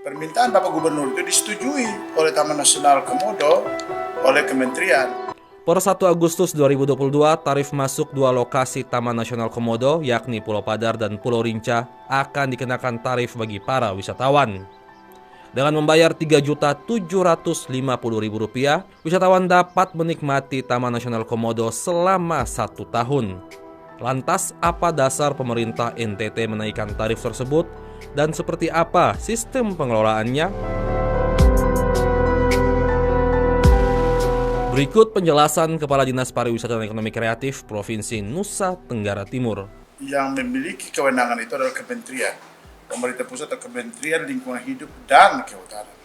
Permintaan Bapak Gubernur itu disetujui oleh Taman Nasional Komodo oleh Kementerian. Per 1 Agustus 2022, tarif masuk dua lokasi Taman Nasional Komodo, yakni Pulau Padar dan Pulau Rinca, akan dikenakan tarif bagi para wisatawan. Dengan membayar Rp3.750.000, wisatawan dapat menikmati Taman Nasional Komodo selama 1 tahun. Lantas, apa dasar pemerintah NTT menaikkan tarif tersebut? Dan seperti apa sistem pengelolaannya? Berikut penjelasan Kepala Dinas Pariwisata dan Ekonomi Kreatif Provinsi Nusa Tenggara Timur. Yang memiliki kewenangan itu adalah Kementerian, pemerintah pusat atau Kementerian Lingkungan Hidup dan Kehutanan.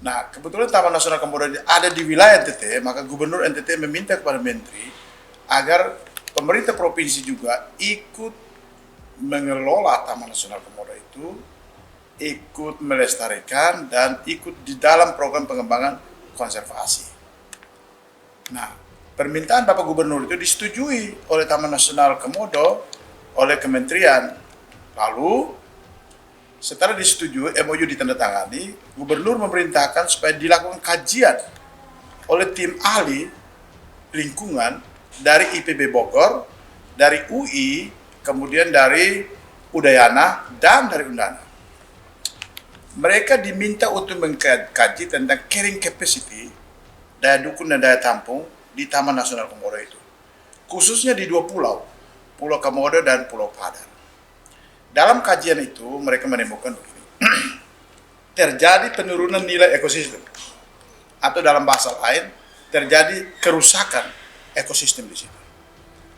Nah, kebetulan Taman Nasional Komodo ada di wilayah NTT, maka Gubernur NTT meminta kepada Menteri agar pemerintah provinsi juga ikut mengelola Taman Nasional Komodo itu, ikut melestarikan dan ikut di dalam program pengembangan konservasi. Nah, permintaan Bapak Gubernur itu disetujui oleh Taman Nasional Komodo oleh Kementerian. Lalu, setelah disetujui, MOU ditandatangani, Gubernur memerintahkan supaya dilakukan kajian oleh tim ahli lingkungan dari IPB Bogor, dari UI, kemudian dari Udayana, dan dari Undana. Mereka diminta untuk mengkaji tentang carrying capacity, daya dukung dan daya tampung di Taman Nasional Komodo itu. Khususnya di dua pulau, Pulau Komodo dan Pulau Padar. Dalam kajian itu mereka menemukan begini. Terjadi penurunan nilai ekosistem. Atau dalam bahasa lain, terjadi kerusakan ekosistem di situ.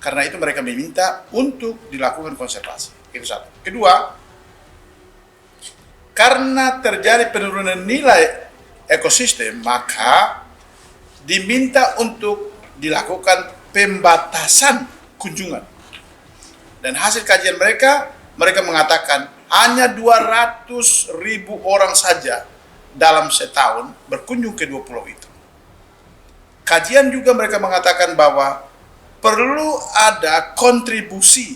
Karena itu mereka meminta untuk dilakukan konservasi. Itu satu. Kedua, karena terjadi penurunan nilai ekosistem, maka diminta untuk dilakukan pembatasan kunjungan. Dan hasil kajian mereka mengatakan hanya 200.000 orang saja dalam setahun berkunjung ke dua pulau itu. Kajian juga mereka mengatakan bahwa perlu ada kontribusi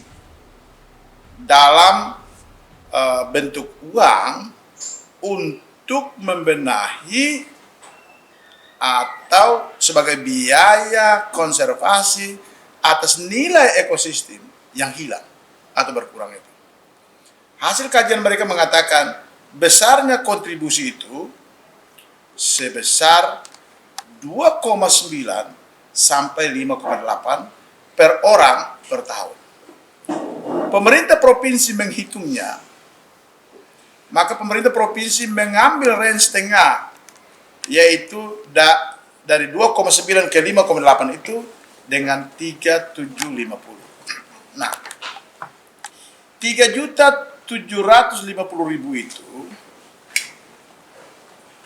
dalam bentuk uang untuk membenahi atau sebagai biaya konservasi atas nilai ekosistem yang hilang atau berkurang itu. Hasil kajian mereka mengatakan besarnya kontribusi itu sebesar 2,9 sampai 5,8 per orang per tahun. Pemerintah provinsi menghitungnya, maka pemerintah provinsi mengambil range tengah, yaitu dari 2,9 ke 5,8 itu dengan 3.750. Nah, 3.750.000 itu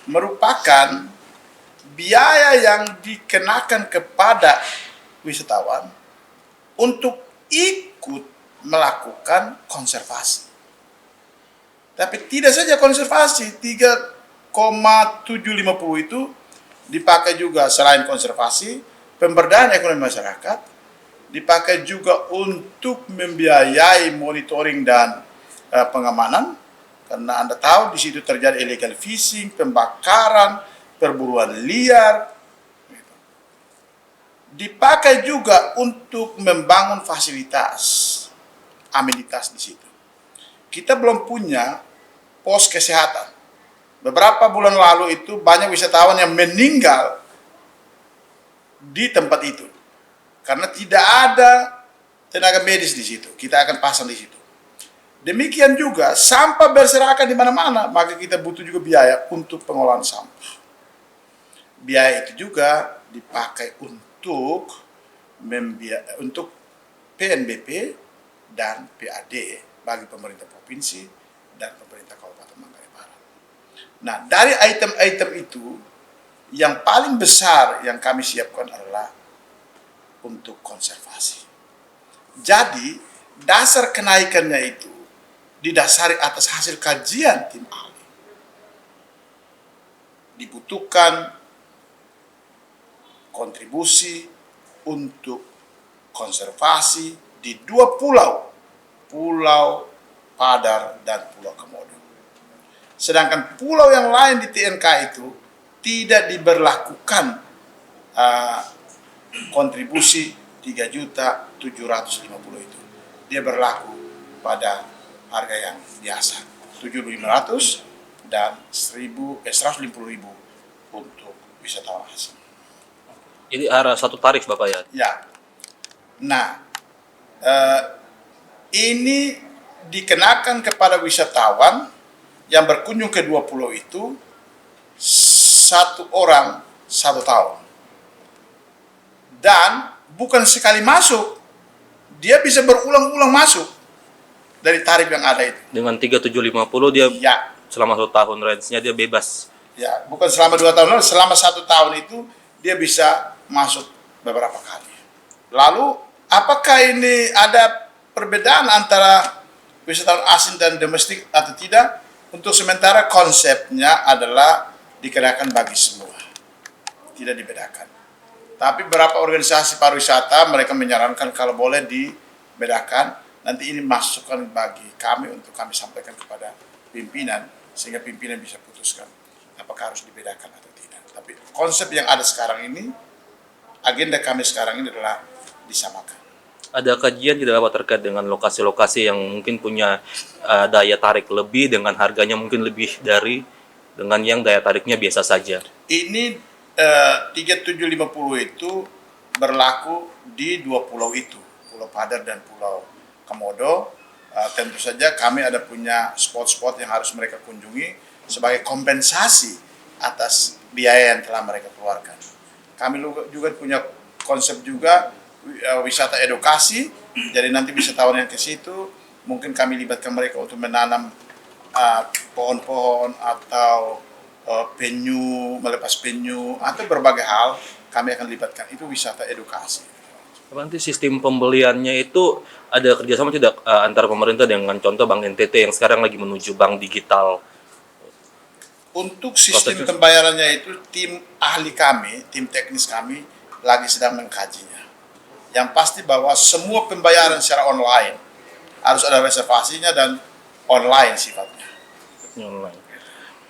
merupakan biaya yang dikenakan kepada wisatawan untuk ikut melakukan konservasi. Tapi tidak saja konservasi, 3,750 itu dipakai juga selain konservasi, pemberdayaan ekonomi masyarakat, dipakai juga untuk membiayai monitoring dan pengamanan, karena Anda tahu di situ terjadi illegal fishing, pembakaran, perburuan liar. Dipakai juga untuk membangun fasilitas, amenitas di situ. Kita belum punya pos kesehatan. Beberapa bulan lalu itu banyak wisatawan yang meninggal di tempat itu karena tidak ada tenaga medis di situ. Kita akan pasang di situ. Demikian juga sampah berserakan di mana-mana, maka kita butuh juga biaya untuk pengolahan sampah. Biaya itu juga dipakai untuk PNBP dan PAD bagi pemerintah provinsi dan pemerintah Kabupaten Manggarai Barat. Nah, dari item-item itu yang paling besar yang kami siapkan adalah untuk konservasi. Jadi, dasar kenaikannya itu didasari atas hasil kajian tim ahli. Dibutuhkan kontribusi untuk konservasi di dua pulau, Pulau Padar dan Pulau Komodo. Sedangkan pulau yang lain di TNK itu tidak diberlakukan kontribusi 3.750.000 itu. Dia berlaku pada harga yang biasa, 7.500 dan 150.000 untuk wisatawan asing. Jadi ada satu tarif Bapak ya? Ya. Nah, ini dikenakan kepada wisatawan yang berkunjung ke dua pulau itu 1 orang 1 tahun. Dan bukan sekali masuk, dia bisa berulang-ulang masuk dari tarif yang ada itu. Dengan 3.750 dia Ya, selama 1 tahun range-nya dia bebas. ya, bukan selama 2 tahun, selama 1 tahun itu dia bisa masuk beberapa kali. Lalu, apakah ini ada perbedaan antara wisatawan asing dan domestik atau tidak? Untuk sementara konsepnya adalah dikenakan bagi semua, tidak dibedakan. Tapi beberapa organisasi pariwisata mereka menyarankan kalau boleh dibedakan, nanti ini masukan bagi kami untuk kami sampaikan kepada pimpinan, sehingga pimpinan bisa putuskan apakah harus dibedakan atau tidak. Tapi konsep yang ada sekarang ini, agenda kami sekarang ini adalah disamakan. Ada kajian tidak Bapak terkait dengan lokasi-lokasi yang mungkin punya daya tarik lebih dengan harganya mungkin lebih dari dengan yang daya tariknya biasa saja? Ini 3750 itu berlaku di 2 pulau itu, Pulau Padar dan Pulau Komodo. Tentu saja kami ada punya spot-spot yang harus mereka kunjungi sebagai kompensasi atas biaya yang telah mereka keluarkan. Kami juga punya konsep juga wisata edukasi, jadi nanti wisatawan yang ke situ mungkin kami libatkan mereka untuk menanam pohon-pohon atau penyu, melepas penyu atau berbagai hal kami akan libatkan. Itu wisata edukasi. Nanti sistem pembeliannya itu ada kerjasama tidak antara pemerintah dengan contoh Bank NTT yang sekarang lagi menuju bank digital? Untuk sistem pembayarannya itu tim ahli kami, tim teknis kami lagi sedang mengkajinya. Yang pasti bahwa semua pembayaran secara online harus ada reservasinya dan online sifatnya. Online.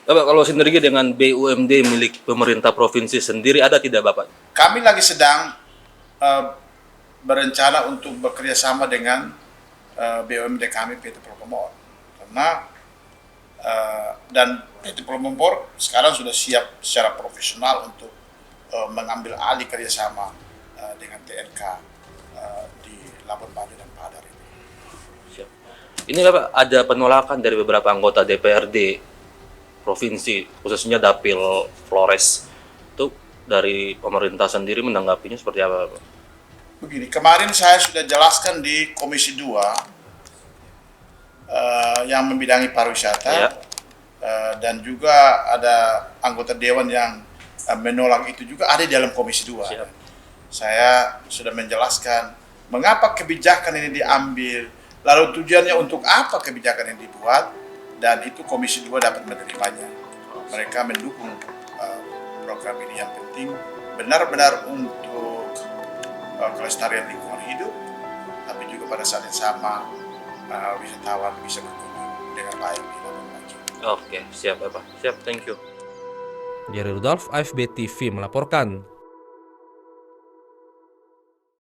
Bapak kalau sinergi dengan BUMD milik pemerintah provinsi sendiri ada tidak Bapak? Kami lagi sedang berencana untuk bekerja sama dengan BUMD kami PT Propamor, karena dan PT Propamor sekarang sudah siap secara profesional untuk mengambil alih kerjasama dengan TNK di Labuan Bajo dan Padar ini. Siap. Ini Bapak ada penolakan dari beberapa anggota DPRD provinsi, khususnya Dapil Flores. Itu dari pemerintah sendiri menanggapinya seperti apa Bapak? Begini, kemarin saya sudah jelaskan di Komisi 2 yang membidangi pariwisata, Ya. dan juga ada anggota dewan yang menolak itu juga ada di dalam Komisi 2. Siap. Saya sudah menjelaskan mengapa kebijakan ini diambil, lalu tujuannya untuk apa kebijakan ini dibuat, dan itu Komisi 2 dapat menerimanya. Mereka mendukung program ini yang penting benar-benar untuk kelestarian lingkungan hidup, tapi juga pada saat yang sama wisatawan bisa berkunjung dengan baik di Labuan Bajo. Oke, siap Bapak. Siap, thank you. Jerry Rudolph, AFB TV melaporkan.